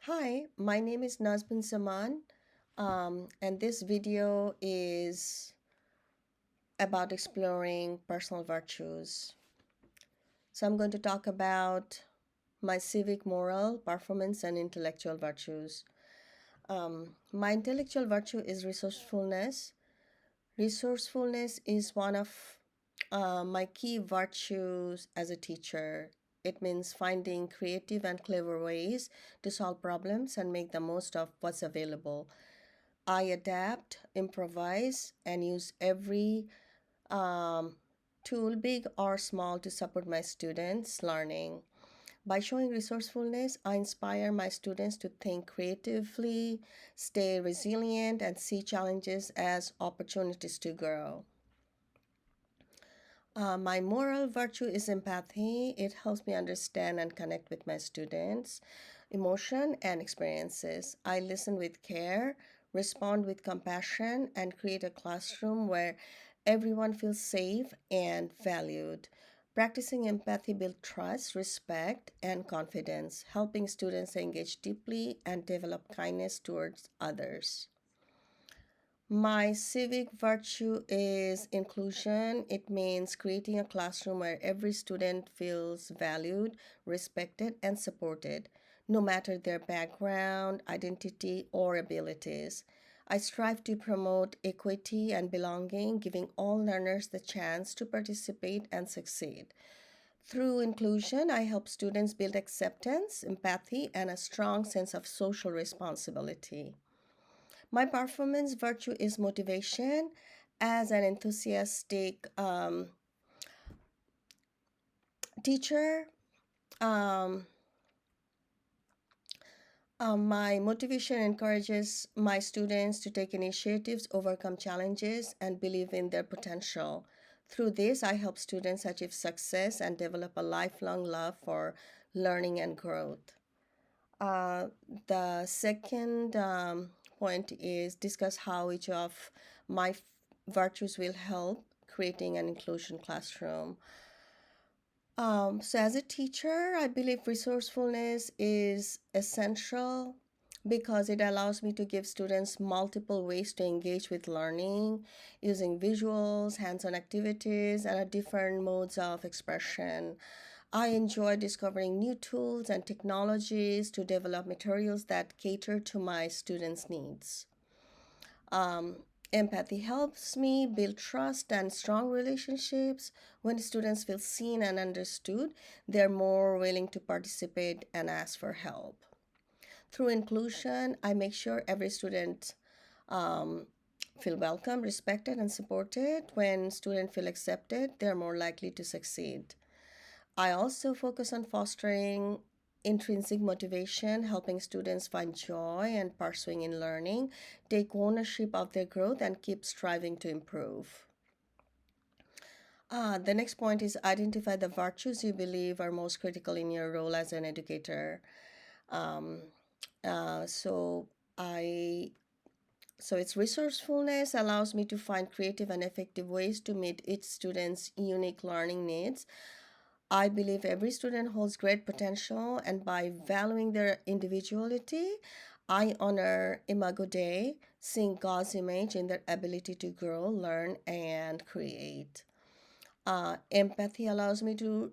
Hi, my name is Nazbin Zaman, and this video is about exploring personal virtues. So, I'm going to talk about my civic, moral, performance, and intellectual virtues. My intellectual virtue is resourcefulness. Resourcefulness is one of my key virtues as a teacher. It means finding creative and clever ways to solve problems and make the most of what's available. I adapt, improvise, and use every um, tool, big or small, to support my students' learning. By showing resourcefulness, I inspire my students to think creatively, stay resilient, and see challenges as opportunities to grow. My moral virtue is empathy. It helps me understand and connect with my students' emotion and experiences. I listen with care, respond with compassion, and create a classroom where everyone feels safe and valued. Practicing empathy builds trust, respect, and confidence, helping students engage deeply and develop kindness towards others. My civic virtue is inclusion. It means creating a classroom where every student feels valued, respected, and supported, no matter their background, identity, or abilities. I strive to promote equity and belonging, giving all learners the chance to participate and succeed. Through inclusion, I help students build acceptance, empathy, and a strong sense of social responsibility. My performance virtue is motivation. As an enthusiastic teacher, um, my motivation encourages my students to take initiatives, overcome challenges, and believe in their potential. Through this, I help students achieve success and develop a lifelong love for learning and growth. Uh, the second point is discuss how each of my virtues will help creating an inclusion classroom. So, as a teacher, I believe resourcefulness is essential because it allows me to give students multiple ways to engage with learning using visuals, hands on activities, and different modes of expression. I enjoy discovering new tools and technologies to develop materials that cater to my students' needs. Um, Empathy helps me build trust and strong relationships. When students feel seen and understood, they're more willing to participate and ask for help. Through inclusion, I make sure every student um, feel welcome, respected, and supported. When students feel accepted, they're more likely to succeed. I also focus on fostering intrinsic motivation, helping students find joy and pursuing in learning, take ownership of their growth, and keep striving to improve. The next point is identify the virtues you believe are most critical in your role as an educator. Um, uh, so I so its resourcefulness allows me to find creative and effective ways to meet each student's unique learning needs. I believe every student holds great potential, and by valuing their individuality, I honor Imago Dei, seeing God's image in their ability to grow, learn, and create. Empathy allows me to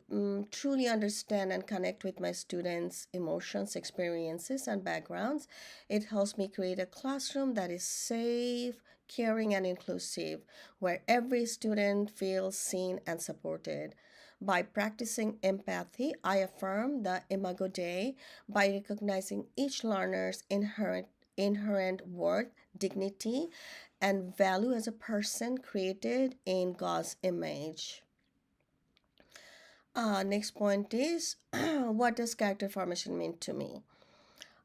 truly understand and connect with my students' emotions, experiences, and backgrounds. It helps me create a classroom that is safe, caring, and inclusive, where every student feels seen and supported. By practicing empathy, I affirm the Imago Dei by recognizing each learner's inherent worth, dignity, and value as a person created in God's image. Next point is what does character formation mean to me?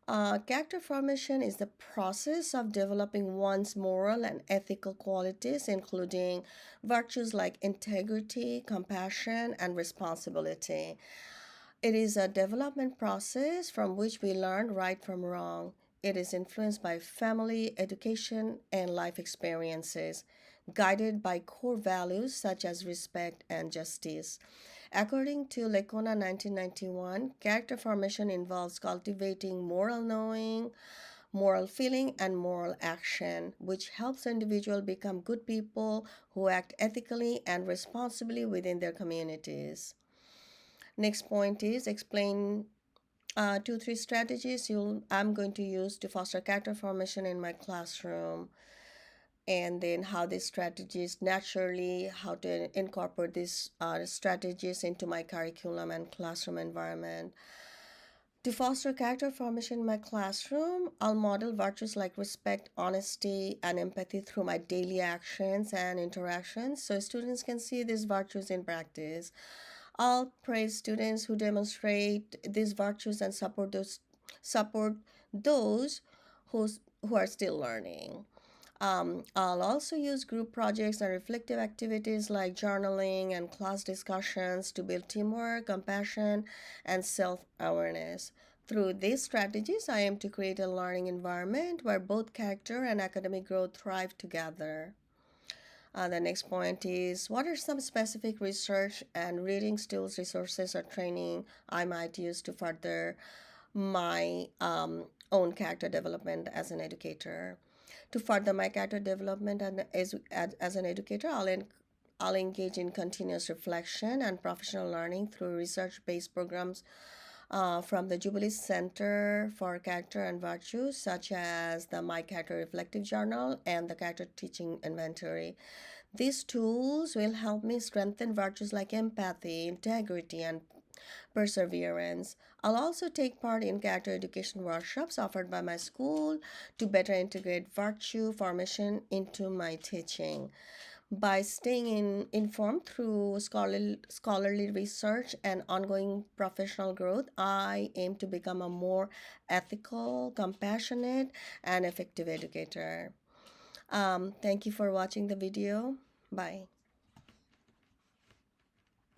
Character formation is the process of developing one's moral and ethical qualities, including virtues like integrity, compassion, and responsibility. It is a development process from which we learn right from wrong. It is influenced by family, education, and life experiences, guided by core values such as respect and justice. According to Lecona 1991, character formation involves cultivating moral knowing, moral feeling, and moral action, which helps individuals become good people who act ethically and responsibly within their communities. Next point is explain two, three strategies I'm going to use to foster character formation in my classroom, and then how these strategies naturally, how to incorporate these strategies into my curriculum and classroom environment. To foster character formation in my classroom, I'll model virtues like respect, honesty, and empathy through my daily actions and interactions so students can see these virtues in practice. I'll praise students who demonstrate these virtues and support those who are still learning. I'll also use group projects and reflective activities like journaling and class discussions to build teamwork, compassion, and self awareness. Through these strategies, I aim to create a learning environment where both character and academic growth thrive together. The next point is what are some specific research and reading tools, resources, or training I might use to further my own character development as an educator? To further my character development and as an educator, I'll engage in continuous reflection and professional learning through research based programs from the Jubilee Center for Character and Virtue, such as the My Character Reflective Journal and the Character Teaching Inventory. These tools will help me strengthen virtues like empathy, integrity, and perseverance. I'll also take part in character education workshops offered by my school to better integrate virtue formation into my teaching. By staying informed through scholarly research and ongoing professional growth, I aim to become a more ethical, compassionate, and effective educator. Thank you for watching the video. Bye.